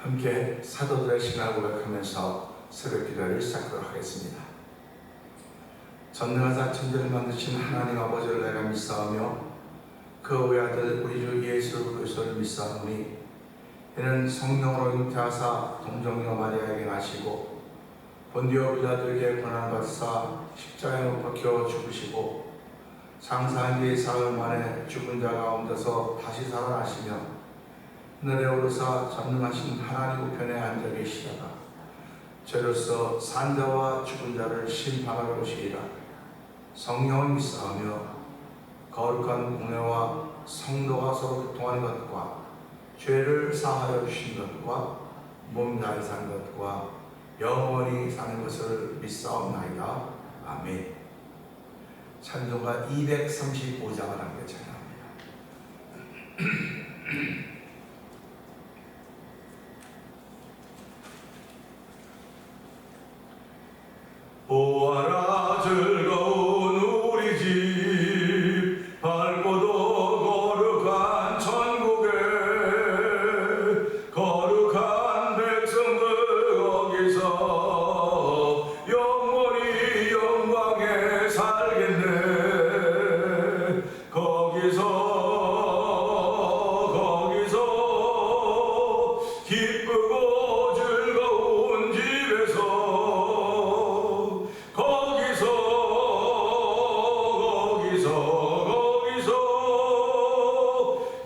함께 사도들의 신앙을 고백하면서 새벽 기도를 시작하도록 하겠습니다. 전능하사 천지를 만드신 하나님 아버지를 내가 믿사오며 그 외아들 우리 주 예수 그리스도를 믿사오니 이는 성령으로 잉태하사 동정녀 마리아에게 나시고 본디오 빌라도에게 고난받사 십자가에 못 박혀 죽으시고 장사한 뒤 사흘 만에 죽은 자 가운데서 다시 살아나시며 하늘에 오르사 전능하신 하나님 우편에 앉아 계시다가 죄로서 산 자와 죽은 자를 심판하러 오시리라. 성령을 믿사오며 거룩한 공회와 성도가 서로 교통하는 것과 죄를 사하여 주신 것과 몸 잘 사는 것과 영원히 사는 것을 믿사옵나이다. 아멘. 찬송가 235장을 함께 찬양합니다. 보아라 즐거운 우리 집 밝고도 거룩한 천국에 거룩한 백성들 거기서 영원히 영광에 살겠네. 거기서 기쁘고 즐거운 집에서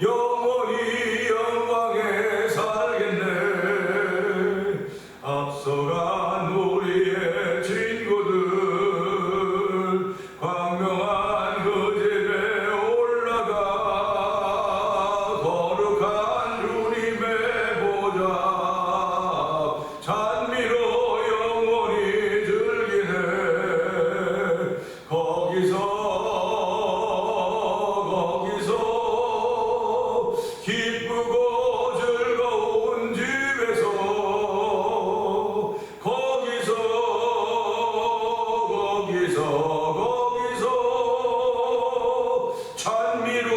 영원히 영광에 살겠네. 앞서간 우리의 친구들 광명한 그 집에 올라가 거룩한 주님의 보좌 찬미로 영원히 즐기네. 거기서 기쁘고 즐거운 집에서 거기서 찬미로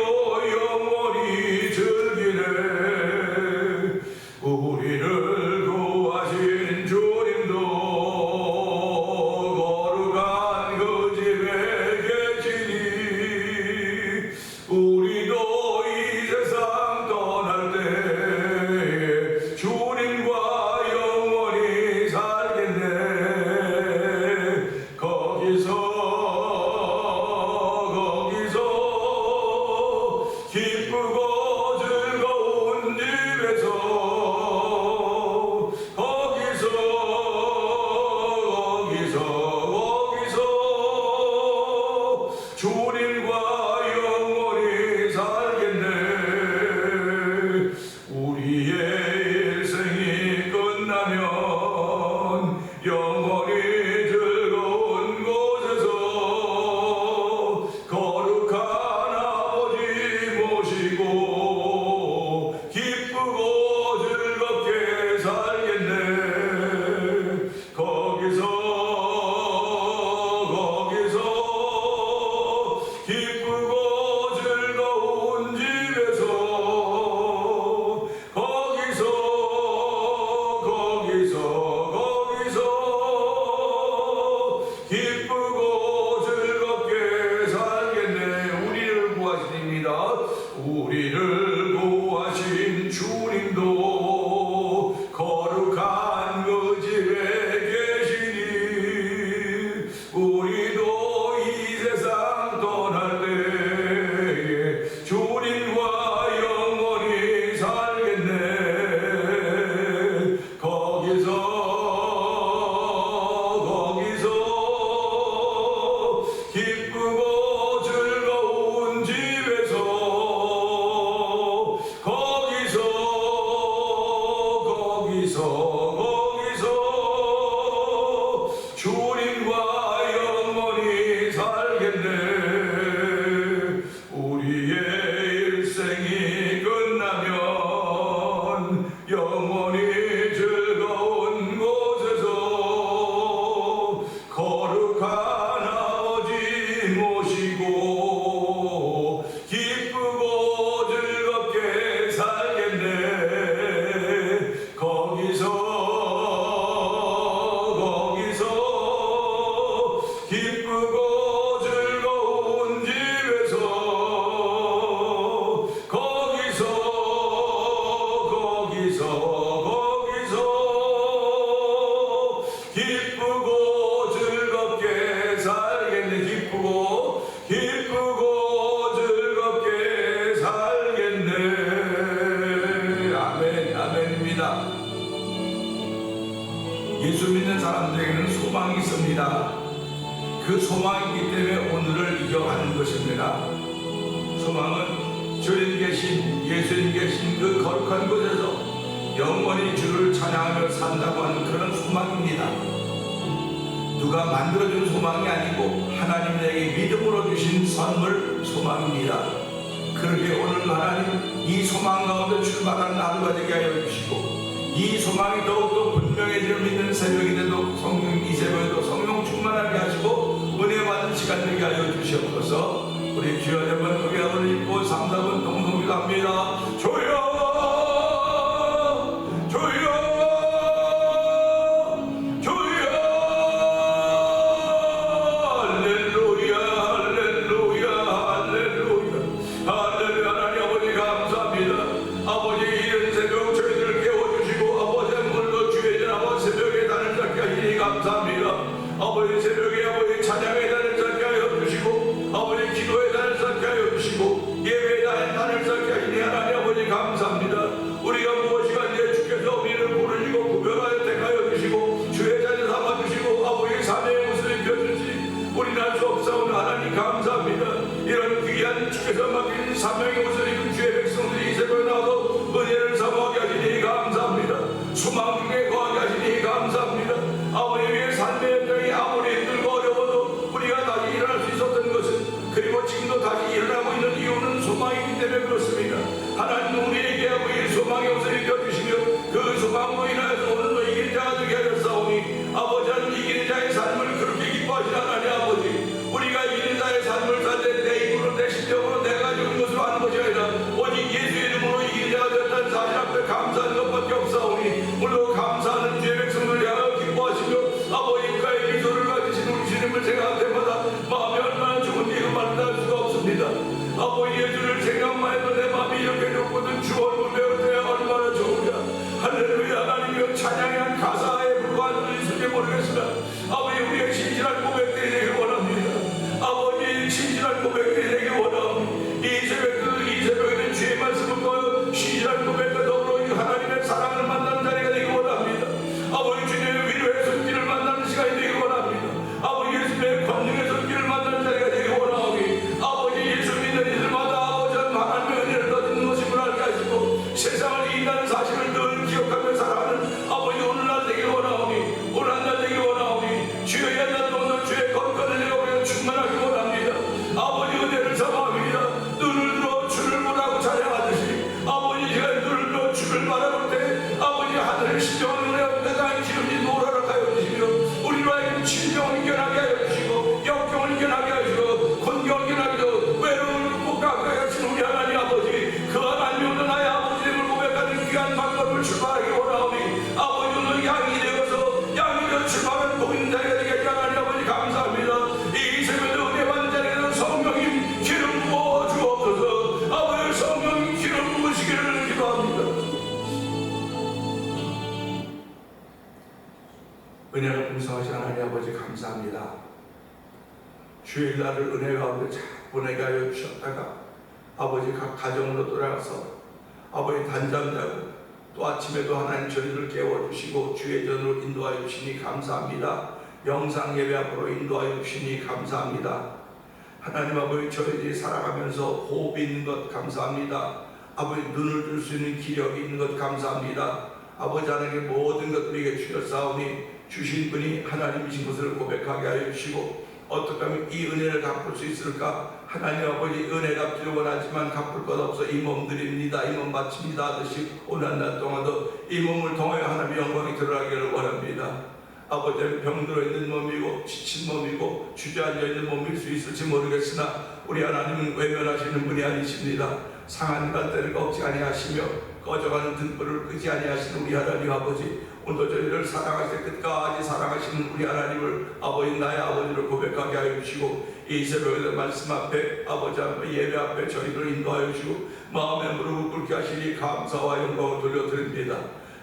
영원히 즐기네. 우리를 구하신 주님도 거룩한 그 집에 계시니 우리도 이 세상 떠날 때 주님과 영원히 살겠네. 거기서 기쁘고 즐거운 집에서 거기서 주님과 영원히 살겠네. 우리의 일생이 끝나면 영원히 즐거운 곳에서 거룩한 아버지 모시고 기쁘고 즐겁게 살겠네. 거기서 기쁘고 즐거운 집에서 거기서 기쁘고 즐겁게 살겠네. 우리를 구하십니다. 우리를 구하신 주님도 거룩한 그 집에 계시니 우리도 이 세상 떠날 때에 주님과 영원히 살겠네. 거기서 기쁘고 즐거운 집에서 거기서 주님과 영원히 살겠네. 우리의 일생이 끝나면 영원히 즐거운 곳에서 거룩한 아버지 모시고 기쁘고 즐겁게 살겠네. 거기 있습니다. 예수 믿는 사람들에게는 소망이 있습니다. 그 소망이 있기 때문에 오늘을 이겨가는 것입니다. 소망은 주님 계신, 예수님 계신 그 거룩한 곳에서 영원히 주를 찬양하며 산다고 하는 그런 소망입니다. 누가 만들어준 소망이 아니고 하나님 내게 믿음으로 주신 선물 소망입니다. 그러게 오늘 하나님 이 소망 가운데 출발하는 하루가 되게 하여 주시고 이 소망이 더욱더 분명해지는 믿는 새벽이 되도록 성령 이 새벽에도 성령 충만하게 하시고 은혜 받는 시간 되게 하여 주시옵소서. 우리 주여 한번 고개 한번 입고 3, 4분 동성기도합니다. 주여 아버지 새벽에 아버지 찬양의 단을 쌓게 하여 주시고 아버지 기도의 단을 쌓게 하여 주시고 예배의 단을 쌓게 하시니 하나님 아버지 감사합니다. 우리가 무엇이간에 주께서 우리를 부르시고 구별하여 택하여 주시고 주의 자녀 삼아주시고 아버지 사명의 옷을 입혀주시 우리는 할 수 없사오니 하나님 감사합니다. 이런 귀한 주께서 맡긴 사명의 옷을 입은 주의 백성들이 이 새벽에 나와도 은혜를 사모하게 하시니 감사합니다. 소망 중에 거하게 하시니 감사합니다. 아버지 위에 삶의 현장이 아무리 힘들고 어려워도 우리가 다시 일어날 수 있었던 것은 그리고 지금도 다시 일어나고 있는 이유는 소망이기 때문에 그렇습니다. 하나님 우리에게 아버지 소망의 옷을 입혀주시며 그 소망으로 인하여서 오늘도 이기는 자가 되게 하셨사오니 아버지 하나님 이기는 자의 삶을 그렇게 기뻐하시는 하나님 아버지 우리가 이기는 자의 삶을 살 때 내 힘으로 내 실력으로 내가 가진 것으로 하는 것이 아니라 오직 예수의 이름으로 이기는 자가 되었다는 사실 앞에 감사하는 것밖에 없사오니 오늘도 감사하는 주의 백성들을 향하여 기뻐하시며 아버지가의 미소를 가지신 우리 주님을 생각할 때마다 마음이 얼마나 좋은지 그 말을 할 수가 없습니다. 아버지 예수를 생각만 해도 내 마음이 이렇게 좋거든 주 얼굴 배울 때 얼마나 좋으냐. 할렐루야. 하나님이여 찬양의 한 가사에 불과한 있을지 모르겠으나 아버지 우리의 신실한 고백들이 되길 원합니다. 아버지 신실한 고백들이 되길 원합니다. 이 새벽에는 주의 말씀을 보여 신실한 고백과 더불어 하나님의 사랑을 만나는 자리가 되길 원합니다. 아버지 주님의 위로의 손길을 만나는 시간이 되길 원합니다. 아버지 예수님의 권능의 손길을 만나는 자리가 되길 원하오니 아버지 예수 믿는 이들마다 아버지 하나님의 은혜를 얻는 것임을 알게 하시고 세상을 이긴다는 사실을 늘 기억하며 살아가는 아버지 오늘날 되길 원하오니 오늘날 되길 원하오니 주의 옛날 오늘 주의 거룩한 은혜가 우리가 충만하길 원합니다. 아버지 은혜를 사모합니다. 눈을 들어 주를 보라고 찬양하듯이 아버지 제가 눈을 들어 주를 바라볼 때 아버지 하늘의 심정을 은혜가 내가 기름이 노라라 하여 주시며 우리로 하여금 진정을 이겨나게 하여 주시고 역경을 이겨나게 하시고 곤경을 이겨나게 하시고 외로움을 극복 가까이 하신 우리 하나님 아버지 그 하나님으로 나의 아버지를 고백하는 귀한 방법을 출발하기 원하오니 아버지 오늘 양이 되어서 양이 되어 출발하는 복인 자리가 되게 하시니 하나님 아버지 감사합니다. 이 새벽에 은혜 받는 자리에는 성령님 기름 부어 주옵소서. 아버지 성령님 기름 부으시기를 기도합니다. 은혜를 풍성하신 하나님 아버지 감사합니다. 주일 날을 은혜 가운데 잘 보내게 하여 주셨다가 아버지 각 가정으로 돌아가서 아버지 단잠자고 또 아침에도 하나님 저희를 깨워주시고 주의 전으로 인도하여 주시니 감사합니다. 영상 예배 앞으로 인도하여 주시니 감사합니다. 하나님 아버지 저희들이 살아가면서 호흡이 있는 것 감사합니다. 아버지 눈을 뜰 수 있는 기력이 있는 것 감사합니다. 아버지 하나님께 모든 것들을 우리에게 주셨사오니 주신 분이 하나님이신 것을 고백하게 하여 주시고 어떻게 하면 이 은혜를 갚을 수 있을까? 하나님 아버지 은혜 갚기를 원하지만 갚을 것 없어 이 몸 드립니다. 이 몸 바칩니다 하듯이 오늘 한 날 동안도 이 몸을 통하여 하나님의 영광이 드러나기를 원합니다. 아버지는 병들어 있는 몸이고 지친 몸이고 주저앉아 있는 몸일 수 있을지 모르겠으나 우리 하나님은 외면하시는 분이 아니십니다. 상한 갈대를 꺾지 아니하시며 꺼져가는 등불을 끄지 아니하시는 우리 하나님 아버지 오늘도 저희를 사랑하실 끝까지 사랑하시는 우리 하나님을 아버지 나의 아버지를 고백하게 하여 주시고 이 새벽에 말씀 앞에 아버지 앞에 예배 앞에 저희를 인도하여 주시고 마음의 무릎을 꿇게 하시니 감사와 영광을 돌려드립니다.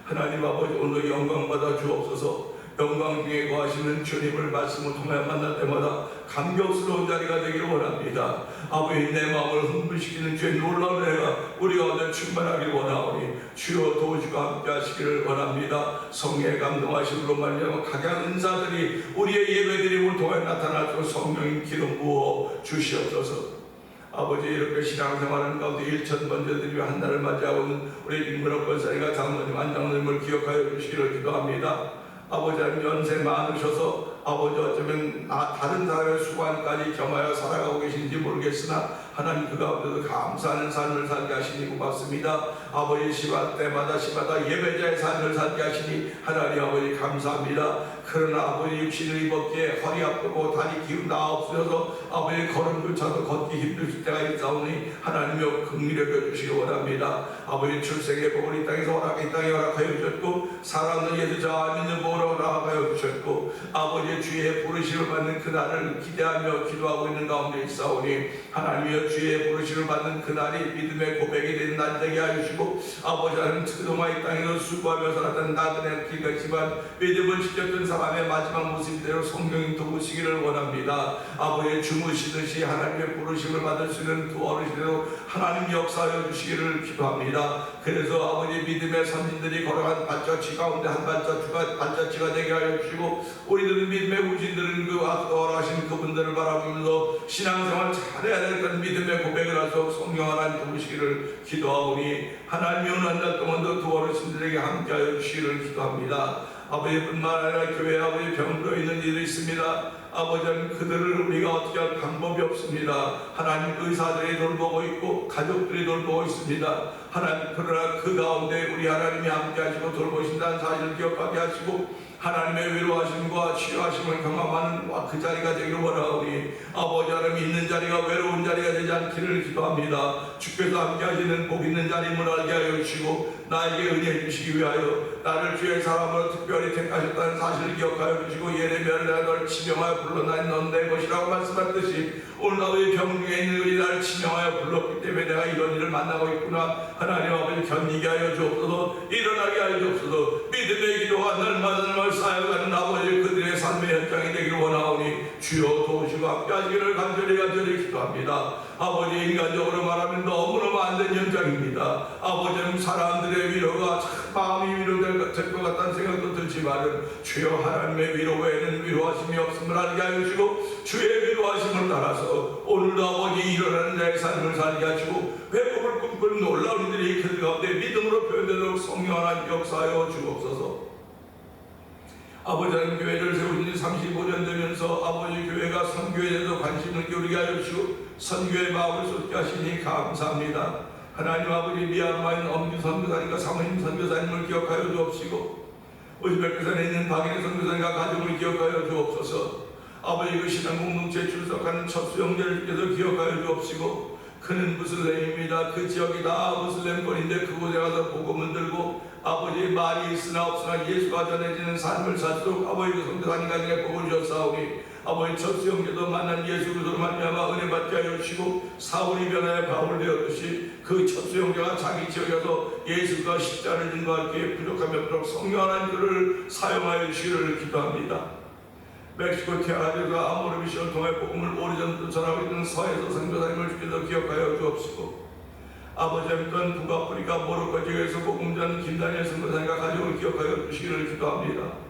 하나님 아버지 오늘 영광 받아 주옵소서. 영광 중에 거하시는 주님을 말씀을 통하여 만날 때마다 감격스러운 자리가 되기를 원합니다. 아버지, 내 마음을 흥분시키는 주의 놀라운 은혜가 우리 가운데 충만하기를 원하오니 주여 도우시고 함께 하시기를 원합니다. 성령의 감동하심으로 말미암아 각양 은사들이 우리의 예배드림을 통해 나타나서 성령의 기름 부어 주시옵소서. 아버지, 이렇게 신앙생활하는 가운데 일천 번제들이 한날을 맞이하고 있는 우리 임근옥 권사님과 장로님, 안장로님을 기억하여 주시기를 기도합니다. 아버지, 연세 많으셔서 아버지 어쩌면 다른 사람의 수관까지 겸하여 살아가고 계신지 모르겠으나 하나님 그 가운데도 감사하는 삶을 살게 하시니 고맙습니다. 아버지, 시간 때마다 예배자의 삶을 살게 하시니 하나님 아버지 감사합니다. 그러나 아버지 육신을 입었기에 허리 아프고 다리 기운 다 없어져서 아버지 걸음조차도 걷기 힘드실 때가 있사오니 하나님여 긍휼히 여겨주시기 원합니다. 아버지 출생의 복을 이 땅에 허락하여 주셨고 사랑은 예수 자 믿는 복으로 허락하여 주셨고 아버지 주의 부르심을 받는 그날을 기대하며 기도하고 있는 가운데 있사오니 하나님여 주의 부르심을 받는 그날이 믿음의 고백이 되는 날 되게 하시고 아버지, 하나님 그동안 이 땅에서 수고하며 살았던 나그네 길 같지만 믿음을 지켰던 사람의 마지막 모습대로 성령이 도우시기를 원합니다. 아버지, 주무시듯이 하나님의 부르심을 받을 수 있는 두 어르신으로 하나님 역사하여 주시기를 기도합니다. 그래서 아버지 믿음의 선진들이 걸어간 발자취 가운데 한 발자취가 되게 하여 주시고 우리들은 믿음의 우진들은 그 허락하신 그분들을 바라보면서 신앙생활 잘해야 될 것 믿음의 고백을 하셔서 성령 하나님 도우시기를 기도하오니 하나님의 한 달 동안도 두 어르신들에게 함께하여 주시기를 기도합니다. 아버지뿐만 아니라 교회 아버지 병들어 있는 이들이 있습니다. 아버지, 그들을 우리가 어떻게 할 방법이 없습니다. 하나님 의사들이 돌보고 있고 가족들이 돌보고 있습니다. 하나님, 그러나 그 가운데 우리 하나님이 함께 하시고 돌보신다는 사실을 기억하게 하시고 하나님의 위로하심과 치유하심을 경험하는 그 자리가 되기를 원하오니 아버지, 하나님 있는 자리가 외로운 자리가 되지 않기를 기도합니다. 주께서 함께 하시는 복 있는 자리임을 알게 하여 주시고 나에게 은혜 주시기 위하여 나를 주의 사람으로 특별히 택하셨다는 사실을 기억하여 주시고 예레미야를 내가 너를 지명하여 불렀나니 넌 내 것이라고 말씀하셨듯이 오늘 아버지 병중에 있는 우리 나를 지명하여 불렀기 때문에 내가 이런 일을 만나고 있구나. 하나님 아버지 견디게 하여 주옵소서. 일어나게 하여 주옵소서. 믿음의 기도가 날마다 쌓여가는 아버지 그들의 삶의 현장이 되기를 원하오니 주여 도우시고 함께 하시기를 간절히 기도합니다. 아버지, 인간적으로 말하면 너무너무 안 된 현장입니다. 아버지는 사람들의 위로가 참 마음이 위로될 것 같다는 생각도 들지만은 주여 하나님의 위로 외에는 위로하심이 없음을 알게 하여 주시고 주의 위로하심을 따라서 오늘도 아버지 일어나는 자의 삶을 살게 하시고 회복을 꿈꾸는 놀라운 이들이 그 가운데 믿음으로 표현되도록 성령 하나님 역사하여 주옵소서. 아버지, 하나님 교회를 세우신 지 35년 되면서 아버지 교회가 선교에 대해서 관심을 기울이게 하여 주시고 선교의 마음을 쏟게 하시니 감사합니다. 하나님 아버지, 미얀마에 있는 엄규 선교사님과 사모님 선교사님을 기억하여 주옵시고 우즈베키스탄에 있는 박인혜 선교사님과 가족을 기억하여 주옵소서. 아버지, 그 신앙 공동체에 출석하는 첫 수용자들께서 기억하여 주옵시고 그는 무슬림입니다. 그 지역이 다 무슬림권인데 그곳에 가서 복음을 들고 아버지 말이 있으나 없으나 예수가 전해지는 삶을 살도록 아버지 그 선교사님 가정에 복을 주셨사오니 아버지 첫 수용자도 만난 예수 그리스도로 말미암아 은혜 받게 하여 주시고 사울이 변하여 바울 되었듯이 그 첫 수용자가 자기 지역에서 예수가 십자를 증거하기에 부족함이 없도록 성령 하나님 그를 사용하여 주시기를 기도합니다. 멕시코 티아라에서 아모르 미션을 통해 복음을 오래전부터 전하고 있는 서에서 선교사님을 주께서 기억하여 주옵시고 아버지, 또한 북아프리카 모로코 지역에서 복음 전 김다니엘 선교사님과 가족을 기억하여 주시기를 기도합니다.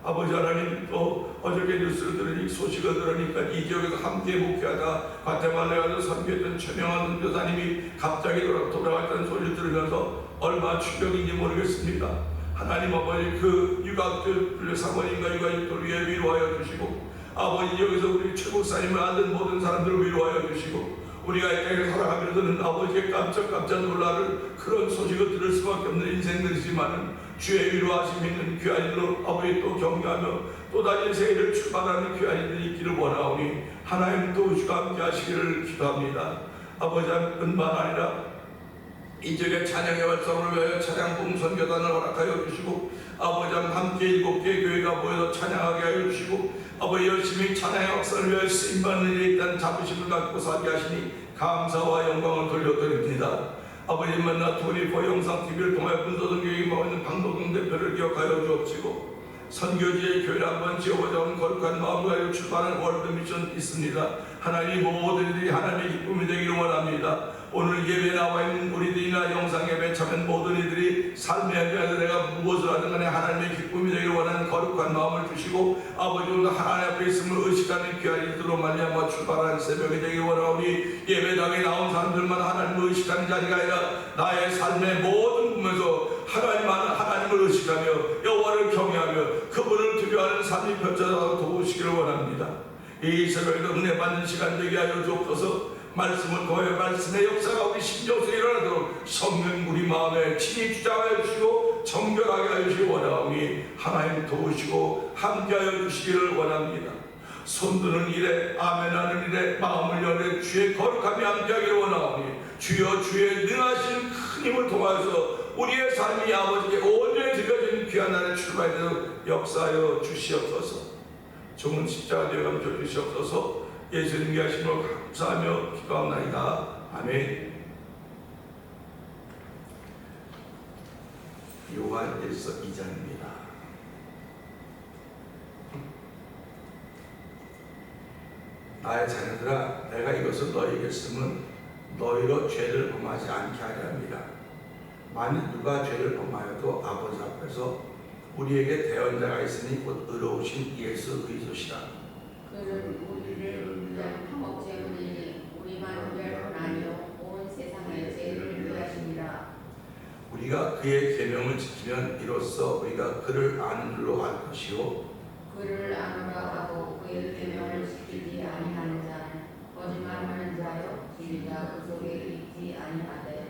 아버지 하나님, 또 어저께 뉴스를 들으니 소식을 들으니까 이 지역에서 함께 목회하다 과테말라에 가서 선교했던 최명환 선교사님이 갑자기 돌아갔다는 소리를 들으면서 얼마나 충격인지 모르겠습니다. 하나님 아버지, 그 유가족들 사모님과 유가족들 위해 위로하여 주시고 아버지, 여기서 우리 최 목사님을 아는 모든 사람들을 위로하여 주시고 우리가 이 땅에 살아가면서는 아버지의 깜짝 놀라를 그런 소식을 들을 수밖에 없는 인생들이지만 주의 위로하심 있는 귀한 일로 아버지 또 경외하며 또다시 세계를 출발하는 귀한 일들이 있기를 원하오니 하나님 도우시고 함께 하시기를 기도합니다. 아버지, 뿐만 아니라 이 지역의 찬양의 활성을 위하여 찬양봉 선교단을 허락하여 주시고 아버지, 함께 7개 교회가 모여서 찬양하게 하여 주시고 아버지, 열심히 찬양의 확산을 위하여 쓰임받는 일에 있다는 자부심을 갖고 살게 하시니 감사와 영광을 돌려드립니다. 아버지, 만나 24 영상TV를 통하여 분소선 교육이 모이는 방도동 대표를 기억하여 주옵시고 선교지의 교회를 한번 지어보자 하는 거룩한 마음으로 출발한 월드미션 있습니다. 하나님 모든 이들이 하나님의 기쁨이 되기를 원합니다. 오늘 예배에 나와 있는 우리들이나 영상 예배에 참여한 모든 이들이 삶의 현장에서 내가 무엇을 하든 간에 하나님의 기쁨이 되기를 원하는 거룩한 마음을 주시고 아버지 오늘 하나님 앞에 있음을 의식하는 귀한 이들로 말미암아 출발한 새벽이 되기를 원하오니 예배당에 나온 사람들만 하나님을 의식하는 자리가 아니라 나의 삶의 모든 부분에서 하나님을 의식하며 여호와를 경외하며 그분을 두려워하는 삶이 펼쳐져 도우시기를 원합니다. 이 새벽에도 은혜 받는 시간 되게 하여 주옵소서. 말씀을 통해 말씀의 역사가 우리 심정에서 일어나도록 성령 우리 마음에 친히 주장하여 주시고 정결하게 하여 주시기 원하오니 하나님 도우시고 함께하여 주시기를 원합니다. 손드는 일에 아멘하는 일에 마음을 여는 주의 거룩함이 함께하기를 원하오니 주여 주의 능하신 큰 힘을 통하여서 우리의 삶이 아버지께 온전히 드려진 귀한 날에 출발해서 역사하여 주시옵소서. 좋은 십자가 되어 감춰 주시옵소서. 예수님께 하심을 감사하며 기도합나이다. 아멘. 요한일서 2장입니다. 나의 자녀들아 내가 이것을 너희에게 쓰면 너희로 죄를 범하지 않게 하려 합니다. 만일 누가 죄를 범하여도 아버지 앞에서 우리에게 대언자가 있으니 곧 의로우신 예수 그리스도시라. 그는 우리를 위한 화목제물이니 우리만 위할 뿐 아니요 온 세상의 죄를 위하시니라. 우리가 그의 계명을 지키면 이로써 우리가 그를 아는 줄로 알 것이요 그를 아노라 하고 그의 계명을 지키지 아니하는 자는 거짓말하는 자요 진리가 그 속에 있지 아니하되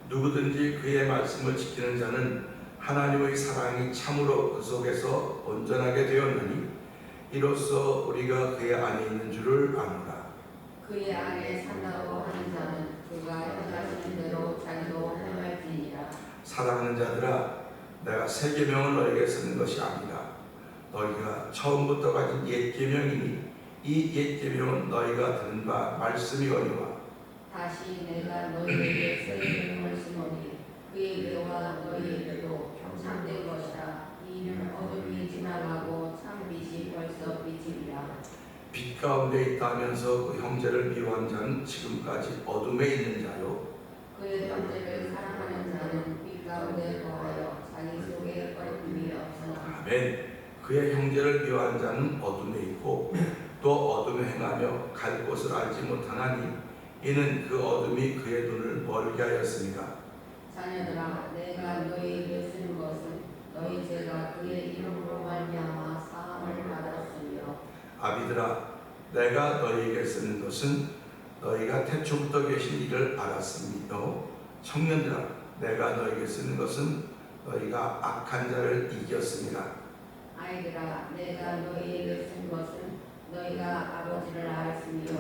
누구든지 그의 말씀을 지키는 자는 하나님의 사랑이 참으로 그 속에서 온전하게 되었느니 이로써 우리가 그의 안에 있는 줄을 아노라. 그의 안에 산다고 하는 자는 그가 행하시는 대로 자기도 행할지니라. 사랑하는 자들아 내가 새 계명을 너에게 쓰는 것이 아니라 너희가 처음부터 가진 옛 계명이니 이 옛 계명은 너희가 들은 바 말씀이거니와 다시 내가 너희에게 새 계명을 쓰노니 그에게와 너희에게도 참된 것이라. 이는 어둠이 지나가고 참 빛이 벌써 비치리라. 빛 가운데 있다 하면서 그 형제를 미워한 자는 지금까지 어둠에 있는 자요 그의 형제를 사랑하는 자는 빛 가운데 거하여 자기 속에 어둠이 없으나. 아멘. 그의 형제를 미워한 자는 어둠에 있고 또 어둠에 행하며 갈 곳을 알지 못하나니 이는 그 어둠이 그의 눈을 멀게 하였습니다. 자녀들아 내가 너희에게 쓰는 것은 너희 죄가 그의 이름으로 말미암아 사함을 받았으며 아비들아 내가 너희에게 쓰는 것은 너희가 태초부터 계신 이를 알았으며 청년들아 내가 너희에게 쓰는 것은 너희가 악한 자를 이겼습니다. 아이들아 내가 너희에게 쓴 것은 너희가 아버지를 알았으며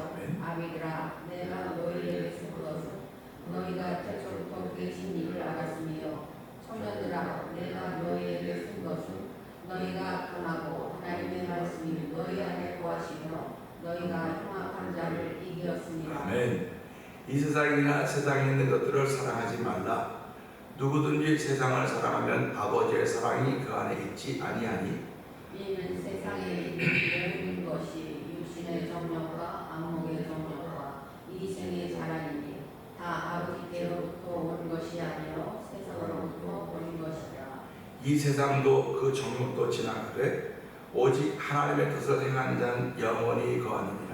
아비들아 내가 너희에게 쓴 것은 너희가 태초부터 계신 이를 알았으며 청년들아 내가 너희에게 쓴 것은 너희가 강하고 하나님의 말씀이 너희 안에 거하시며 너희가 흉악한 자를 이겼습니다. 아멘. 이 세상이나 세상에 있는 것들을 사랑하지 말라. 누구든지 세상을 사랑하면 아버지의 사랑이 그 안에 있지 아니하니 이는 세상에 있는 것이 육신의 정욕과 안목의 정욕과 이 생의 자랑이니 다 아버지께로부터 온 것이 아니요 세상으로부터 온 것이라. 이 세상도 그 정욕도 지나가되 오직 하나님의 뜻을 행하는 자는 영원히 거하느니라.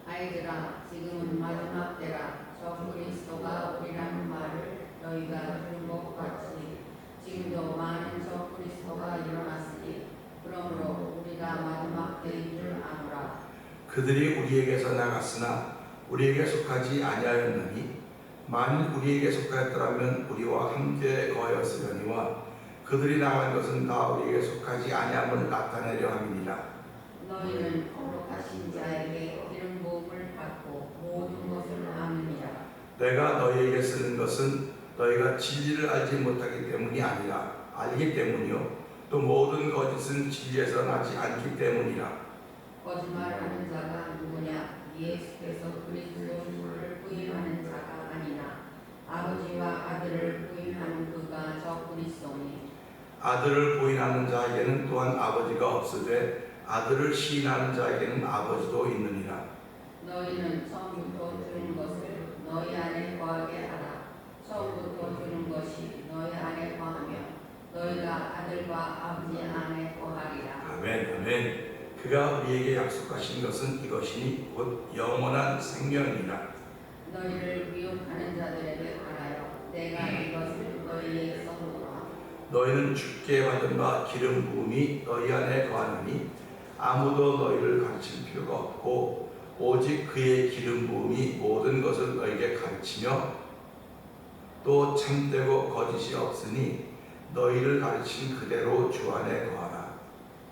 아이들아 지금은 마지막 때라. 저 그리스도가 오리라는 말을 너희가 들은 것 같이 지금도 많은 저 그리스도가 일어났으니 그러므로 우리가 마지막 때인 줄 아노라. 그들이 우리에게서 나갔으나 우리에게 속하지 아니하였나니 만일 우리에게 속하였더라면 우리와 함께 거하였으려니와 그들이 나간 것은 다 우리에게 속하지 아니함을 나타내려 함이니라. 너희는 거룩하신 자에게 기름 부음을 받고 모든 것을 아느니라. 내가 너희에게 쓰는 것은 너희가 진리를 알지 못하기 때문이 아니라 알기 때문이요 또 모든 거짓은 진리에서 나지 않기 때문이라. 거짓말하는 자가 누구냐? 예수께서 그리스도를 부인하는 자가 아니라 아버지와 아들을 부인하는 그가 저 그리스도니. 아들을 부인하는 자에게는 또한 아버지가 없으되 아들을 시인하는 자에게는 아버지도 있느니라. 너희는 처음부터 들은 것을 너희 안에 거하게 하라. 처음부터 들은 것이 너희 안에 거하며 너희가 아들과 아버지 안에 거하리라. 아멘. 아멘. 그가 우리에게 약속하신 것은 이것이니 곧 영원한 생명이니라. 너희를 미혹하는 자들에게 말하여 내가 이것을 너희에게서 보노라. 너희는 주께 받은 바 기름 부음이 너희 안에 거하나니 아무도 너희를 가르칠 필요가 없고 오직 그의 기름 부음이 모든 것을 너희에게 가르치며 또 참되고 거짓이 없으니 너희를 가르친 그대로 주 안에 거하라.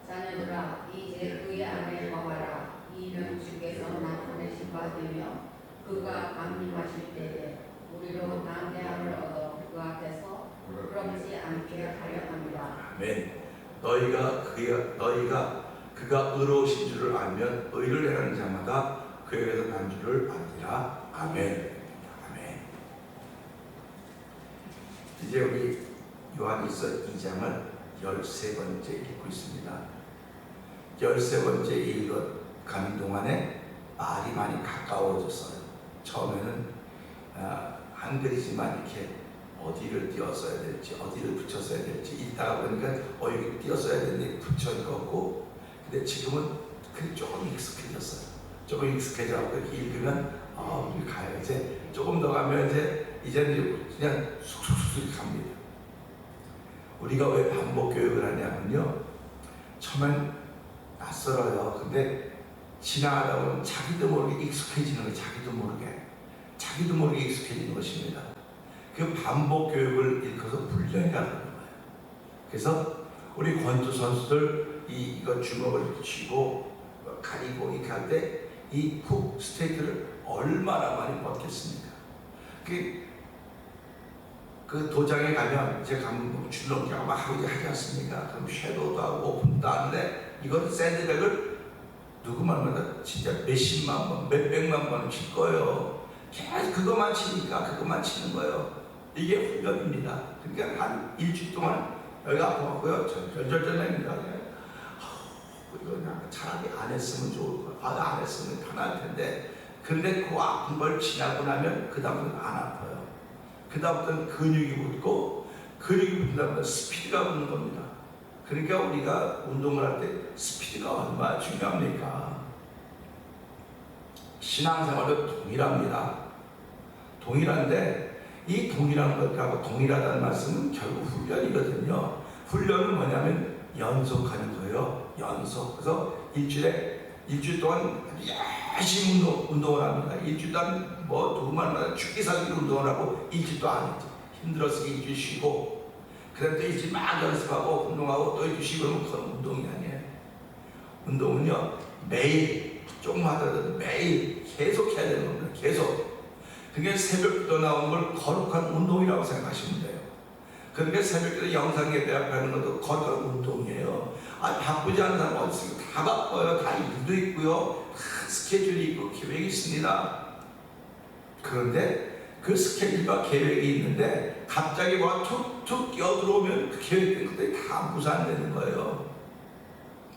자녀들아 이제 그의 안에 거하라. 이는 주께서 나타내신 바 되며 그가 강림하실 때에 우리로 담대함을 얻어 그 앞에서 부끄럽지 않게 하려 합니다. 아멘. 너희가 그가 의로우신 줄을 알면 의를 행하는 자마다 그에게서 난 줄을 알리라. 아멘. 아멘. 이제 우리 요한일서 2장을 13번째 읽고 있습니다. 13번째 읽어가는 동안에 말이 많이 가까워졌어요. 처음에는 한글이지만 이렇게 어디를 띄었어야 될지 어디를 붙였어야 될지 읽다가 보니까 여기 띄었어야 되는데 붙여 읽었고, 근데 지금은 그게 조금 익숙해졌어요. 조금 익숙해져서 이렇게 읽으면 우리 가요. 이제 조금 더 가면 이제는 그냥 쑥쑥쑥 갑니다. 우리가 왜 반복 교육을 하냐면요, 처음엔 낯설어요. 근데 지나가다 보면 자기도 모르게 익숙해지는 거예요. 자기도 모르게 익숙해지는 것입니다. 그 반복 교육을 일컬어서 훈련이라고 하는 거예요. 그래서 우리 권투 선수들 이거 주먹을 쥐고 가리고 이렇게 할 때 이 훅 스테이트를 얼마나 많이 버텼습니까? 그 도장에 가면 제가 가면 줄넘기하고 막 하고 하지 않습니까? 그럼 섀도우도 하고 오픈도 하는데 이건 샌드백을 누구만마다 진짜 몇십만 번, 몇백만 번 칠 거예요. 계속 그것만 치는 거예요. 이게 훈련입니다. 그러니까 한 일주일 동안 여기가 아파갖고요. 절절절합니다. 이거 그냥 차라리 안 했으면 좋을 거야. 안 했으면 편할 텐데. 그런데 그 아픈 걸 지나고 나면 그 다음부터는 안 아파요. 그 다음부터는 근육이 붙고, 근육이 붙은 다음에 스피드가 붙는 겁니다. 그러니까 우리가 운동을 할 때 스피드가 얼마나 중요합니까? 신앙생활도 동일합니다. 동일한데 이 동일한 것하고 동일하다는 말씀은 결국 훈련이거든요. 훈련은 뭐냐면 연속하는 거예요. 연속. 그래서 일주일 동안 열심히 운동을 합니다. 일주일 동안 두말마다 죽기 살기로 운동을 하고 일주일도 안 했죠. 힘들어서 일주일 쉬고, 그다음 또 일주일 막 연습하고 운동하고 또 일주일 쉬고, 그러면 그건 운동이 아니에요. 운동은요 매일 조금 하더라도 매일 계속 해야 되는 겁니다. 계속. 그게 새벽기도 나오는 걸 거룩한 운동이라고 생각하시면 돼요. 그러니까 새벽기도 영상 예배 앞에 하는 것도 거룩한 운동이에요. 바쁘지 않은 사람 어디 있습니까? 다 바빠요. 다 일도 있고요. 다 스케줄이 있고 계획이 있습니다. 그런데 그 스케줄과 계획이 있는데 갑자기 툭툭 끼어들어오면 그 계획된 것들이 다 무산되는 거예요.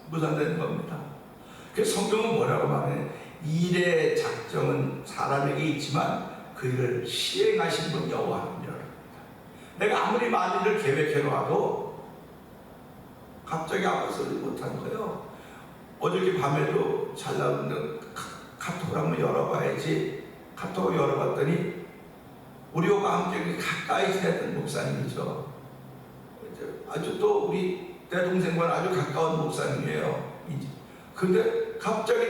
무산되는 겁니다. 그래서 성경은 뭐라고 말해? 일의 작정은 사람에게 있지만 그 일을 시행하신 분 여호와입니다. 내가 아무리 많은 일을 계획해놔도 갑자기 아파서 못한 거예요. 어저께 밤에도 잘 나오는 카톡을 한번 열어봐야지. 카톡을 열어봤더니 우리 오가 함께 가까이 지냈던 목사님이죠. 아주 또 우리 내 동생과 아주 가까운 목사님이에요. 근데 갑자기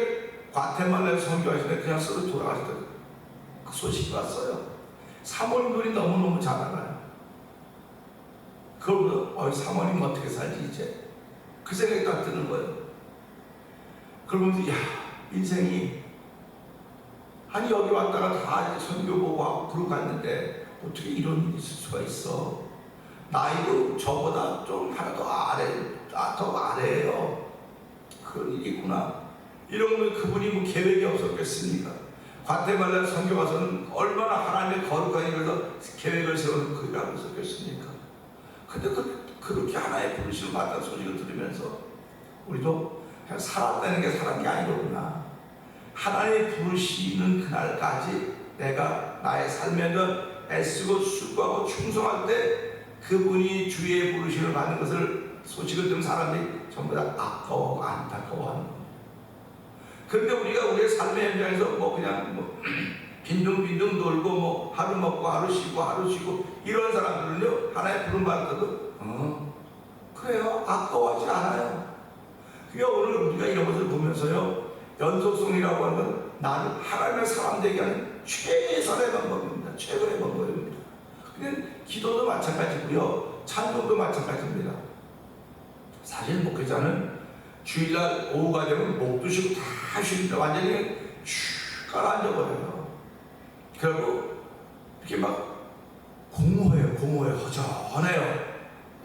과테말라에서 선교하시는데 그냥 서로 돌아가시더라고요. 그 소식이 왔어요. 3월물이 너무너무 잘 알아요. 그러면 사모님 어떻게 살지 이제? 그 생각이 딱 드는 거예요. 그러면서 인생이 아니 여기 왔다가 다 선교 보고 하고 그러고 갔는데 어떻게 이런 일이 있을 수가 있어? 나이도 저보다 좀 하나 더 아래예요. 그런 일이 있구나. 이런 거 그분이 뭐 계획이 없었겠습니까? 과테말라 선교 가서는 얼마나 하나님의 거룩한 일을 계획을 세우는 그 일을 하고 있었겠습니까? 근데 그렇게 하나의 부르심을 받는 소식을 들으면서 우리도 그냥 살았다는 게 사는 게 아니로구나. 하나님 부르시는 그날까지 내가 나의 삶에는 애쓰고 수고하고 충성할 때 그분이 주의 부르심을 받는 것을 소식을 듣는 사람들이 전부 다 아까워하고 안타까워하는 겁니다. 그런데 우리가 우리의 삶의 현장에서 그냥 빈둥빈둥 놀고 하루 먹고 하루 쉬고 이런 사람들은요, 하나의 부름 받아도 그래요, 아까워하지 않아요. 그러니까 오늘 우리가 이런 것을 보면서요, 연속성이라고 하는 건 나는 하나님의 사람 되게 하는 최선의 방법입니다. 최고의 방법입니다. 그냥 기도도 마찬가지고요, 찬송도 마찬가지입니다. 사실 목회자는 주일날 오후가 되면 목도 쉬고 다 쉽니다. 완전히 쭉 가라앉아버려요. 그리고 이렇게 막 공허해요. 허전해요.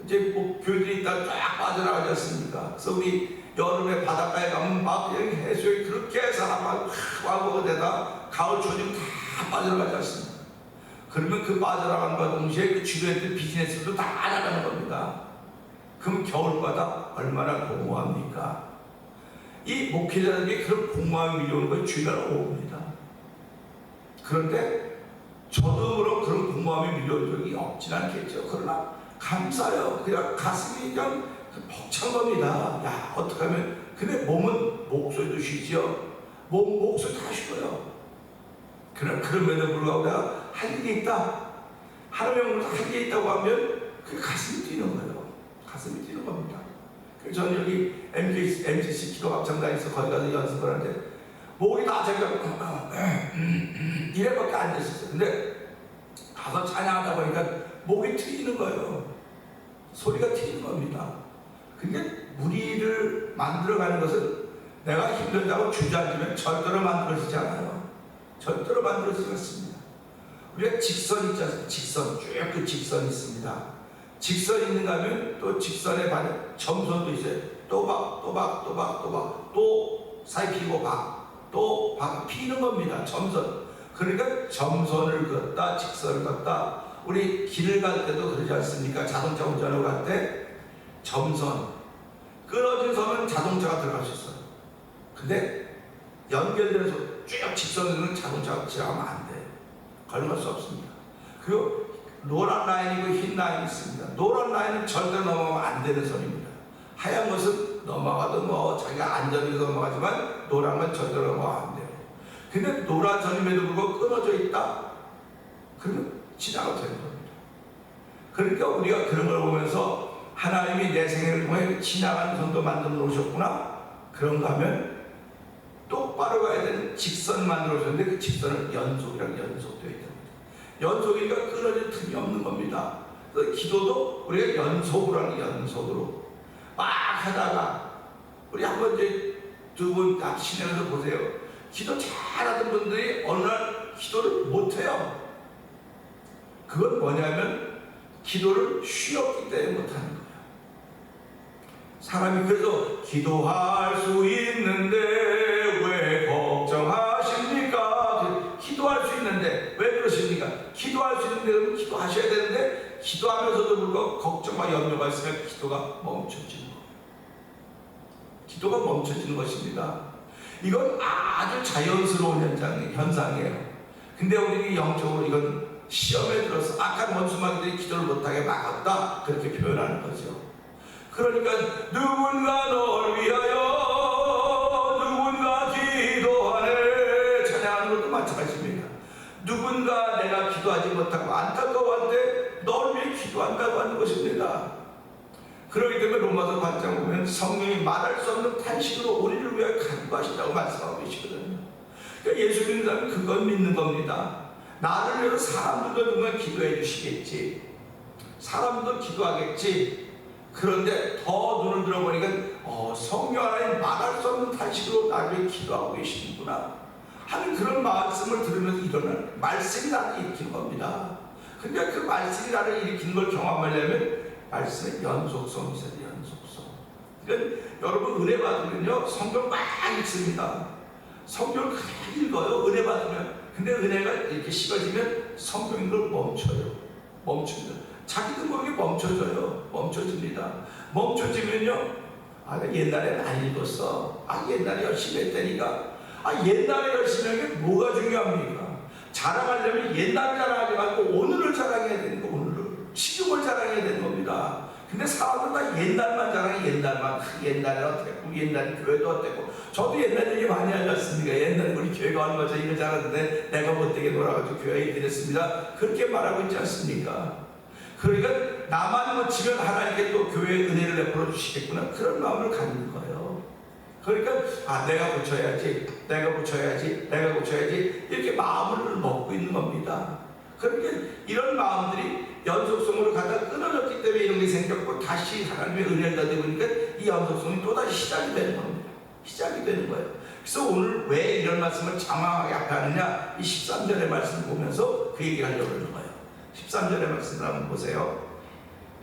이제 교회들이 있다 쫙 빠져나가지 않습니까? 그래서 우리 여름에 바닷가에 가면 막 그냥 해수욕이 그렇게 사람 와보게 되다 가을 초지면 다 빠져나가지 않습니까? 그러면 그 빠져나간과 동시에 그 주변의 비즈니스도 다 나가는 겁니다. 그럼 겨울바다 얼마나 공허합니까? 이 목회자들이 그런 공허함이 밀려오는 걸 주의가 오옵니다. 그런데 저도 물론 그런 공허함이 밀려온 적이 없진 않겠죠. 그러나 감사해요. 그냥 가슴이 그냥 벅찬 겁니다. 야, 어떡하면. 근데 몸은 목소리도 쉬지요. 목소리 다 쉬어요. 그럼에도 불구하고 내가 할 일이 있다. 하나님의 할 일이 있다고 하면 그 가슴이 뛰는 거예요. 가슴이 뛰는 겁니다. 그래서 저는 여기 MCC 기도 합창단에서 거기 가서 연습을 하는데 목이 다 제가 이래밖에 안 됐었어요. 근데 가서 찬양하다 보니까 목이 트이는 거예요. 소리가 튀는 겁니다. 근데 무리를 만들어가는 것은 내가 힘들다고 주저앉으면 절대로 만들어지지 않아요. 절대로 만들어지지 않습니다. 우리가 직선 있지 않습니까? 직선, 쭉 그 직선이 있습니다. 직선이 있는가 하면 또 직선에 반해 점선도 있어요. 또 살피고 또 피는 겁니다. 점선. 그러니까 점선을 걷다, 직선을 걷다. 우리 길을 갈 때도 그러지 않습니까? 자동차 운전을 갈 때 점선, 끊어진 선은 자동차가 들어갈 수 있어요. 근데 연결된 선, 쭉 직선으로는 자동차가 지나가면 안 돼요. 걸릴 수 없습니다. 그리고 노란 라인이고 흰 라인이 있습니다. 노란 라인은 절대 넘어가면 안 되는 선입니다. 하얀 것은 넘어가도 자기가 안전해서 넘어가지만 노란 건 절대로 넘어가면 안 돼요. 근데 노란 선임에도 불구하고 끊어져 있다? 그러면 지나가도 되는 겁니다. 그러니까 우리가 그런 걸 보면서 하나님이 내 생애를 통해 지나가는 선도 만들어 놓으셨구나? 그런가 하면 똑바로 가야 되는 직선을 만들어 놓으셨는데 그 직선은 연속이랑 연속되어 있다. 연속이니까 끊어질 틈이 없는 겁니다. 그래서 기도도 우리가 연속으로 막 하다가 우리 한번 이제 두 분 다 신앙에서 보세요. 기도 잘하던 분들이 어느 날 기도를 못해요. 그건 뭐냐면 기도를 쉬었기 때문에 못하는 거예요. 사람이 그래서 기도할 수 있는데 왜 걱정하십니까? 기도할 수 있는데 왜 그러십니까? 기도할 수 있는데 기도하셔야 되는데 기도하면서도 불구하고 걱정과 염려가 있으면 기도가 멈춰지는 거예요. 기도가 멈춰지는 것입니다. 이건 아주 자연스러운 현상이에요. 근데 우리 영적으로 이건 시험에 들어서 악한 원수마귀들이 기도를 못하게 막았다, 그렇게 표현하는 거죠. 그러니까 누군가 널 위하여 누군가 기도하네 찬양하는 것도 마찬가지입니다. 누군가 내가 기도하지 못하고 안타까워할 때 널 위해 기도한다고 하는 것입니다. 그렇기 때문에 로마서 8장 보면 성령이 말할 수 없는 탄식으로 우리를 위해 간구하신다고 말씀하고 계시거든요. 그러니까 예수 믿는 사람은 그건 믿는 겁니다. 나를 위해서 사람들도 누군가 기도해 주시겠지, 사람도 기도하겠지. 그런데 더 눈을 들어보니까 성령 하나님 말할 수 없는 탄식으로 나를 위해 기도하고 계시는구나 하는 그런 말씀을 들으면서 일어나는 말씀이 나를 일으키는 겁니다. 근데 그 말씀이 나를 일으키는 걸 경험하려면 말씀의 연속성이 있어야 돼요. 연속성. 그러니까 여러분 은혜 받으면요 성경 막 읽습니다. 성경을 그냥 읽어요. 은혜 받으면. 근데 은혜가 이렇게 식어지면 성경 읽는 걸 멈춰요. 멈춥니다. 자기도 모르게 멈춰져요. 멈춰집니다. 멈춰지면요, 나 옛날에 안 읽었어. 옛날에 열심히 했다니까. 옛날에 열심히 한 게 뭐가 중요합니까? 자랑하려면 옛날 자랑하지 말고 오늘을 자랑해야 되는 거, 오늘을. 지금을 자랑해야 되는 겁니다. 근데 사람들 다 옛날만 자랑해. 옛날에 어땠고, 옛날에 교회도 어땠고. 저도 옛날 얘기 많이 하지 않습니까? 옛날에 우리 교회가 얼마 전에 이거 잘하는데 내가 못되게 놀아가지고 교회에 이렇게 됐습니다. 그렇게 말하고 있지 않습니까? 그러니까 나만 못치면 하나님께 또 교회의 은혜를 베풀어 주시겠구나, 그런 마음을 갖는 거예요. 그러니까 내가 고쳐야지, 내가 고쳐야지, 내가 고쳐야지, 이렇게 마음을 먹고 있는 겁니다. 그러니까 이런 마음들이 연속성으로 가다 끊어졌기 때문에 이런 게 생겼고, 다시 하나님의 은혜를 받다 보니까 이 연속성이 또다시 시작이 되는 겁니다. 시작이 되는 거예요. 그래서 오늘 왜 이런 말씀을 장황하게 앞에 하느냐, 이 13절의 말씀을 보면서 그 얘기를 하려고 하는 거예요. 13절의 말씀을 한번 보세요.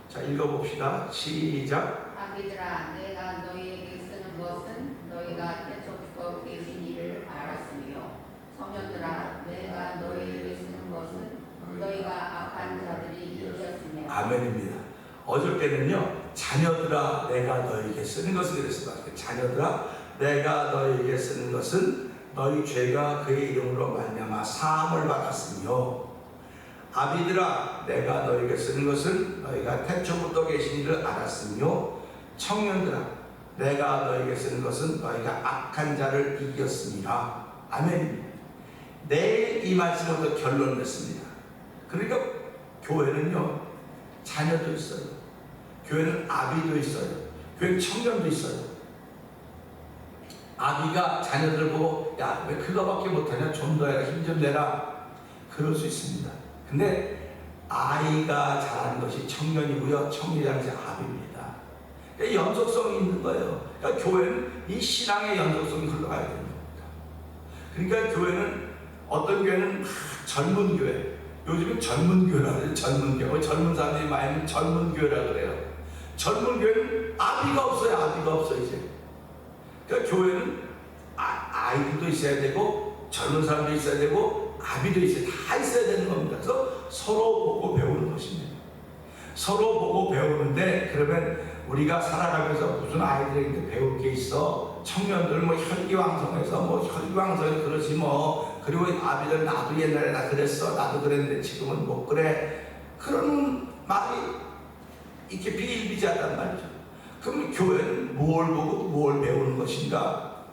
자, 읽어봅시다. 시작. 아비들아, 내가 너희에게 쓰는 것은 너희가 태초부터 계신 이를 알았으며, 소년들아, 내가 너희에게 쓰는 것은 너희가 악한 자들이 이루었으며. 아멘입니다. 어저께는요, 자녀들아 내가 너희에게 쓰는 것을 그랬습니다. 자녀들아 내가 너희에게 쓰는 것은 너희 죄가 그의 이름으로 말미암아 사함을 받았으며, 아비들아 내가 너희에게 쓰는 것은 너희가 태초부터 계신 이를 알았으며, 청년들아 내가 너희에게 쓰는 것은 너희가 악한 자를 이겼습니다. 아멘입니다. 내일 이 말씀부터 결론을 냈습니다. 그러니까 교회는요, 자녀도 있어요. 교회는 아비도 있어요. 교회는 청년도 있어요. 아비가 자녀들 보고 야, 왜 그거밖에 못하냐, 좀 더 해라, 힘 좀 내라, 그럴 수 있습니다. 근데 아이가 자라는 것이 청년이고요, 청년이 자라는 것이 아비입니다. 그러니까 연속성이 있는 거예요. 그러니까 교회는 이 신앙의 연속성이 흘러가야 되는 겁니다. 그러니까 교회는, 어떤 교회는 젊은 교회, 요즘은 젊은 교회라 그래요. 젊은 교회. 젊은 사람들이 많이 젊은 교회라 그래요. 젊은 교회는 아비가 없어요. 아비가 없어 이제. 그러니까 교회는 아이들도 있어야 되고, 젊은 사람도 있어야 되고, 아비도 있어야, 다 있어야 되는 겁니다. 그래서 서로 보고 배우는 것입니다. 서로 보고 배우는데, 그러면 우리가 살아가면서 무슨 아이들에게 배울 게 있어? 청년들 뭐 혈기왕성해서 뭐 혈기왕성해서 그러지 뭐. 그리고 아비들 나도 옛날에 나 그랬어, 나도 그랬는데 지금은 못 그래, 그런 말이 이렇게 비일비재하단 말이죠. 그럼 교회는 뭘 보고 뭘 배우는 것인가?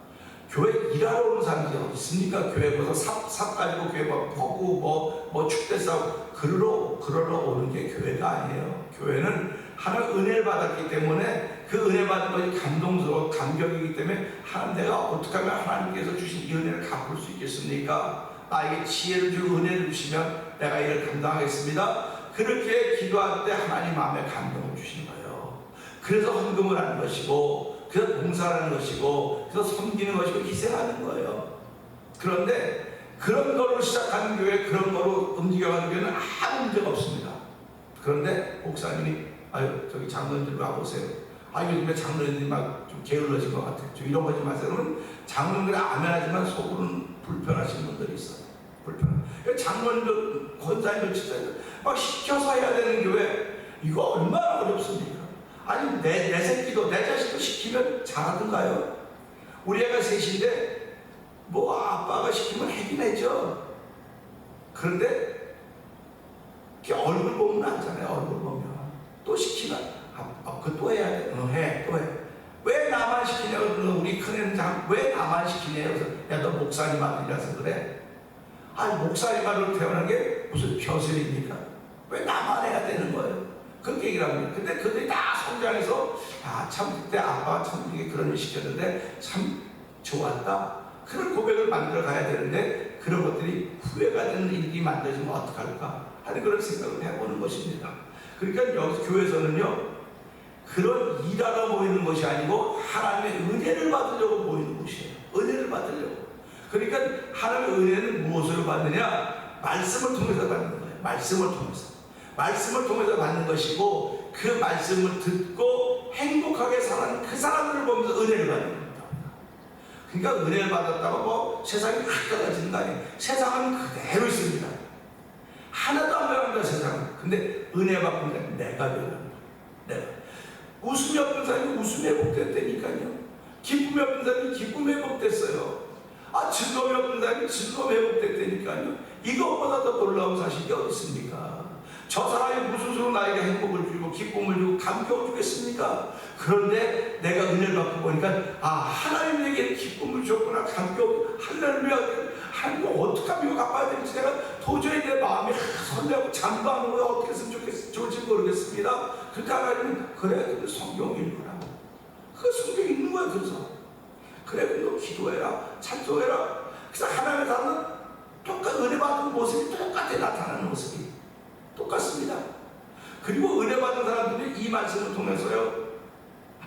교회 일하러 오는 사람이 어디 있습니까? 교회 가서 삽 가지고 교회 보고 뭐 축제 싸고 그러러 오는 게 교회가 아니에요. 교회는 하나님 은혜를 받았기 때문에, 그 은혜 받은 것이 감동스러워 감격이기 때문에, 하나님 내가 어떻게 하면 하나님께서 주신 이 은혜를 갚을 수 있겠습니까? 나에게 지혜를 주고 은혜를 주시면 내가 이를 감당하겠습니다. 그렇게 기도할 때 하나님 마음에 감동을 주신 거예요. 그래서 헌금을 하는 것이고, 그래서 봉사하는 것이고, 그래서 섬기는 것이고, 희생하는 거예요. 그런데 그런 거로 시작하는 교회, 그런 거로 움직여가는 교회는 아무 문제가 없습니다. 그런데 목사님이 저기 장로님들 와보세요. 요즘에 장로님들이 막 좀 게을러진 것 같아요. 좀 이런 거 좀 하세요. 그러면 장로님들이 아멘하지만 속으로는 불편하신 분들이 있어요. 장로님들, 권사님들, 집사님들 막 시켜서 해야 되는 교회, 이거 얼마나 어렵습니까? 아니 내 새끼도 내 자식도 시키면 잘하던가요? 우리 애가 셋인데 뭐 아빠가 시키면 하긴 해죠. 그런데 얼굴 보면 알잖아요. 얼굴 보면 또 시키면 그거 또 해야 돼. 해, 또 해. 왜 나만 시키냐고. 우리 큰애는 왜 나만 시키냐. 그래서 야, 너 목사님 아들이라서 그래. 목사님 아들로 태어난 게 무슨 벼슬입니까? 왜 나만 해야 되는 거예요? 그렇게 얘기를 합니다. 근데 그들이 다 성장해서 참 그때 아빠가 참 이게 그런 일 시켰는데 참 좋았다, 그런 고백을 만들어 가야 되는데, 그런 것들이 후회가 되는 일이 만들어지면 어떡할까 하는 그런 생각을 해보는 것입니다. 그러니까 여기 교회에서는요, 그런 일하러 모이는 것이 아니고 하나님의 은혜를 받으려고 모이는 것이에요. 은혜를 받으려고. 그러니까 하나님의 은혜는 무엇으로 받느냐? 말씀을 통해서 받는 거예요. 말씀을 통해서 받는 것이고, 그 말씀을 듣고 행복하게 살아가는 그 사람들을 보면서 은혜를 받는 겁니다. 그러니까 은혜를 받았다고 뭐 세상이 확 달라지는 거 아니에요. 세상은 그대로 있습니다. 하나도 안 변합니다, 세상은. 근데 은혜 받은 사람이 내가 되는 거예요. 내가. 웃음이 없는 사람이 웃음에 회복됐다니까요. 기쁨이 없는 사람이 기쁨에 회복됐어요. 즐거움이 없는 사람이 즐거움에 회복됐다니까요. 이것보다 더 놀라운 사실이 어디 있습니까? 저 사람이 무슨 수로 나에게 행복을 주고 기쁨을 주고 감격을 주겠습니까? 그런데 내가 은혜를 받고 보니까 하나님 내게 기쁨을 줬구나, 감격, 할렐루야, 하나님 어떻게 하면 이거 갚아야 될지 내가 도저히 내 마음이 설레고 잠도 안 오고 어떻게 했으면 좋을지 모르겠습니다. 그러니까 하나님은 그래, 성경 읽으라. 그 성경 읽는 거야. 그래, 너 기도해라, 찬송해라. 그래서 하나님의 사람은 똑같은 은혜 받은 모습이 똑같아 나타나는 모습이 똑같습니다. 그리고 은혜 받은 사람들이 이 말씀을 통해서요,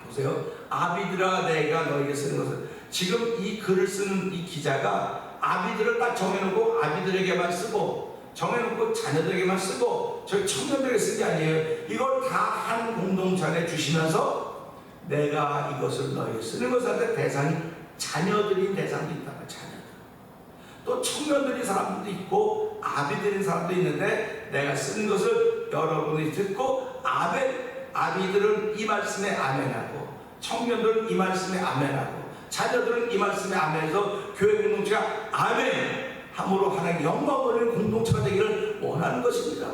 보세요. 아비들아 내가 너에게 쓰는 것은, 지금 이 글을 쓰는 이 기자가 아비들을 딱 정해놓고 아비들에게만 쓰고 정해놓고 자녀들에게만 쓰고 저희 청년들에게 쓴 게 아니에요. 이걸 다 한 공동체 안에 주시면서 내가 이것을 너에게 쓰는 것한테 대상이 자녀들인 대상이 있다. 자녀들. 또 청년들인 사람들도 있고 아비들인 사람도 있는데 내가 쓰는 것을 여러분이 듣고 아비들은 이 말씀에 아멘하고 청년들은 이 말씀에 아멘하고 자녀들은 이 말씀에 아멘해서 교회 공동체가 아멘 함으로 하나님 영광 돌리는 공동체가 되기를 원하는 것입니다.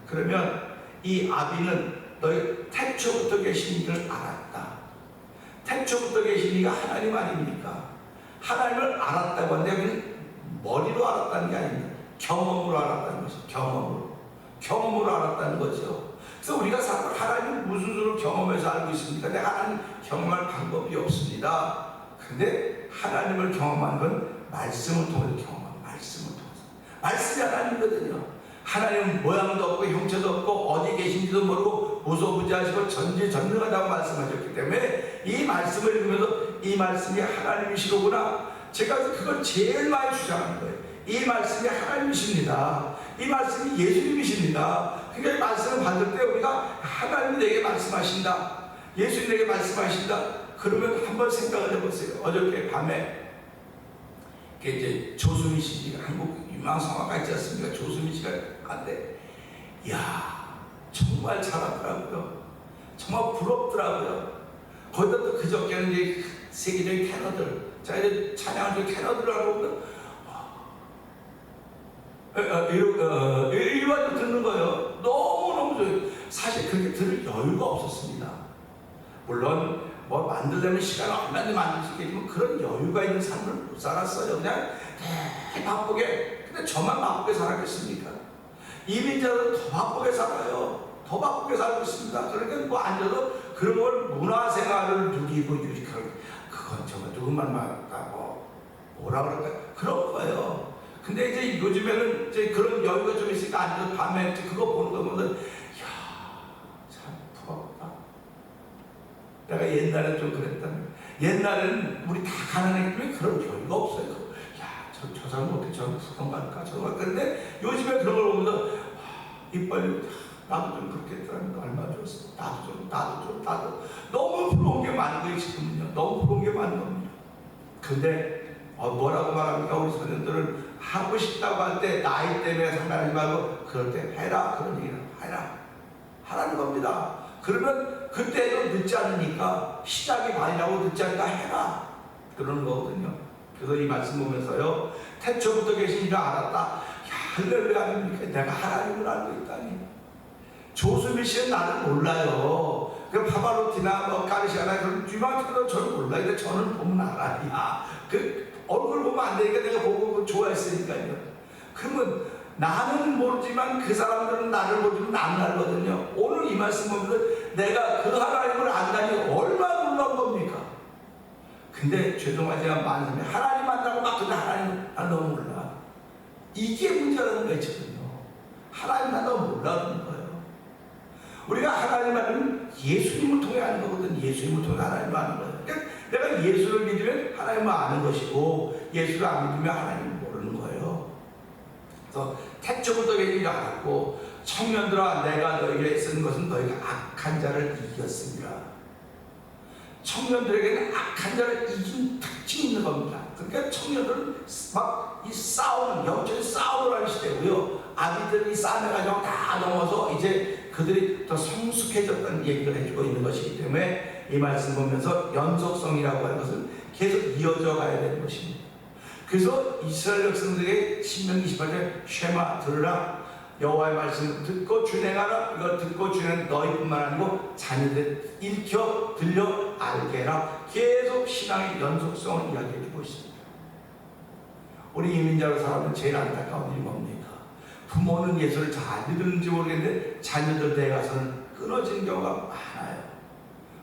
그러면 이 아비는 너희 태초부터 계신 이를 알았다. 태초부터 계신 이가 하나님 아닙니까? 하나님을 알았다고 하는데 머리로 알았다는 게 아닙니다. 경험으로 알았다는 것이죠. 경험으로 알았다는 거죠. 그래서 우리가 하나님을 무슨 수로 경험해서 알고 있습니까? 근데 하나님 경험할 방법이 없습니다. 근데 하나님을 경험하는 건 말씀을 통해서 경험합니다. 말씀을 통해서. 말씀이 하나님이거든요. 하나님은 모양도 없고 형체도 없고 어디 계신지도 모르고 무소부지하시고 전지전능하다고 말씀하셨기 때문에 이 말씀을 읽으면서 이 말씀이 하나님이시로구나. 제가 그걸 제일 많이 주장하는 거예요. 이 말씀이 하나님이십니다. 이 말씀이 예수님이십니다. 그러니까 이 말씀을 받을 때 우리가 하나님이 내게 말씀하신다, 예수님 내게 말씀하신다. 그러면 한번 생각을 해보세요. 어저께 밤에 이제 조수미 씨가 한국 유망 성악가 있지 않습니까? 조수미 씨가 한데, 이야 정말 잘하더라고요. 정말 부럽더라고요. 거기다 또 그저께는 이제 세계적인 캐너들, 자 이제 찬양을 좀 캐너들 하고 일반적으로 듣는 거예요. 너무너무 좋아요. 사실 그렇게 들을 여유가 없었습니다. 물론 뭐 만들려면 시간을 얼마든지 만들 수 있겠지만 그런 여유가 있는 삶을 못 살았어요. 그냥 되게 바쁘게. 근데 저만 바쁘게 살았겠습니까? 이민자들은 더 바쁘게 살아요. 더 바쁘게 살고 있습니다. 그러니까 뭐 앉아서 그런 걸 문화생활을 누리고 유익하고, 그건 정말 누구만 맞다고 뭐라 그럴까, 그런 거예요. 근데 이제 요즘에는 이제 그런 여유가 좀 있으니까 앉아서 밤에 그거 보는 거 보면, 이야 참 부럽다. 내가 옛날에 좀 그랬다면, 옛날에는 우리 다 가난했기 때문에 그런 여유가 없어요. 저 사람은 어떻게 저런 부정 갈까, 저런 갈까. 근데 요즘에 그런 걸 보면서 이빨 나도 좀 그렇게 했더라면 얼마 줬어. 나도 너무 부러운 게 많은 거예요. 지금은요. 너무 부러운 게 많은 겁니다. 근데 뭐라고 말합니까? 우리 소년들은 하고 싶다고 할 때 나이 때문에 상관하지 말고 그럴 때 해라, 그런 얘기를 해라, 하라는 겁니다. 그러면 그때도 늦지 않으니까, 시작이 반이라고 늦지 않으니까 해라, 그러는 거거든요. 그래서 이 말씀 보면서요, 태초부터 계신 이를 알았다. 할렐루야 아닙니까? 내가 하나님을 알고 있다니. 조수미 씨는 나를 몰라요. 그 파바로티나 뭐 가르시아나 그런 유망주도 저를 몰라요. 근데 저는 보면 알아야. 그 얼굴 보면 안 되니까 내가 보고 좋아했으니까요. 그러면 나는 모르지만 그 사람들은 나를 모르지만 나는 알거든요. 오늘 이 말씀 보면서 내가 그 하나님을 안다니 얼마나 놀라운 겁니까? 근데 죄송하지만 말씀에 하나님 만나고 막 근데 하나님 난 너무 몰라. 이게 문제라는 거예요. 지금요. 하나님 만나고 몰라는 거예요. 우리가 하나님 만나면 예수님을 통해 아는 거거든. 예수님을 통해 하나님을 아는 거예요. 그러니까 내가 예수를 믿으면 하나님을 아는 것이고, 예수를 안 믿으면 하나님을 모르는 거예요. 그래서 태초부터 계시를 알았고, 청년들아 내가 너희에게 쓴 것은 너희가 악한 자를 이겼습니다. 청년들에게는 악한 자를 이긴 특징이 있는 겁니다. 그러니까 청년들은 막 이 싸우는, 영적인 싸움을 하는 시대고요. 아비들이 싸움해가지고 다 넘어서 이제 그들이 더 성숙해졌다는 얘기를 해주고 있는 것이기 때문에 이 말씀 보면서 연속성이라고 하는 것은 계속 이어져 가야 되는 것입니다. 그래서 이스라엘 백성들에게 신명기 28절 쉐마 들으라, 여호와의 말씀을 듣고 준행하라. 이걸 듣고 준행 너희뿐만 아니고 자녀들 읽혀 들려 알게 해라. 계속 신앙의 연속성을 이야기해 주고 있습니다. 우리 이민자로 살아면 제일 안타까운 일이 뭡니까? 부모는 예수를 잘 믿는지 모르겠는데 자녀들 때 가서는 끊어지는 경우가 많아요.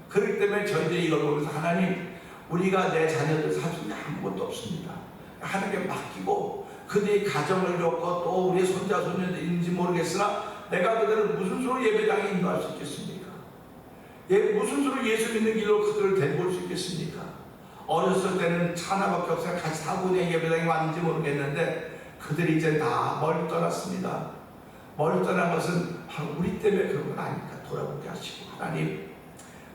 그렇기 때문에 저희들이 이걸 보면서 하나님, 우리가 내 자녀들 사준게 아무것도 없습니다. 하나님께 맡기고 그들이 가정을 겪고 또 우리의 손자 손녀들인지 모르겠으나 내가 그들을 무슨 수로 예배당에 인도할 수 있겠습니까? 무슨 수로 예수 믿는 길로 그들을 데리고 올 수 있겠습니까? 어렸을 때는 하나밖에 없어요. 같이 타고 그냥 예배당에 왔는지 모르겠는데 그들이 이제 다 멀리 떠났습니다. 멀리 떠난 것은 바로 우리 때문에 그런 건 아니까 돌아보게 하시고, 하나님,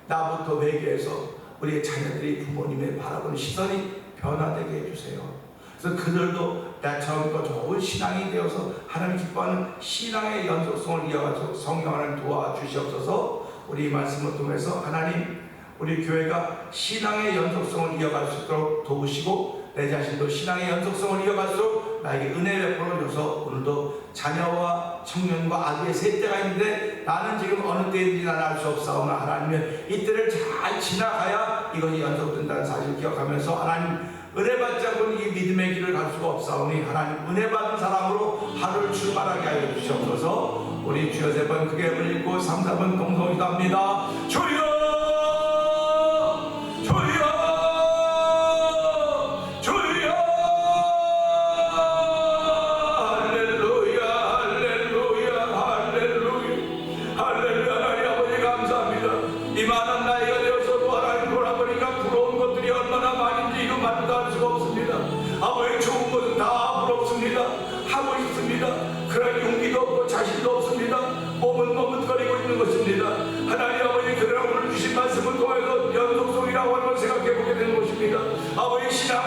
나부터 외교해서 우리의 자녀들이 부모님의 바라보는 시선이 변화되게 해주세요. 그래서 그들도 나처럼 더 좋은 신앙이 되어서 하나님 기뻐하는 신앙의 연속성을 이어가서 성령 하나님 도와주시옵소서. 우리 이 말씀을 통해서 하나님, 우리 교회가 신앙의 연속성을 이어갈 수 있도록 도우시고 내 자신도 신앙의 연속성을 이어갈수록 나에게 은혜 베풀어줘서 오늘도 자녀와 청년과 아기의 세 때가 있는데 나는 지금 어느 때인지 나는 알 수 없사오나 하나님은 이때를 잘 지나가야 이것이 연속된다는 사실을 기억하면서 하나님, 은혜 받지 않고는 이 믿음의 길을 갈 수가 없사오니 하나님, 은혜 받은 사람으로 하루를 출발하게 하여 주시옵소서. 우리 주여 세 번 크게 불리고 3, 4번 동성이 갑니다. 주여 아버지, 그들하고 주신 말씀을 통해서 연속성이라고 하는 걸 생각해 보게 되는 것입니다. 아버지, 신앙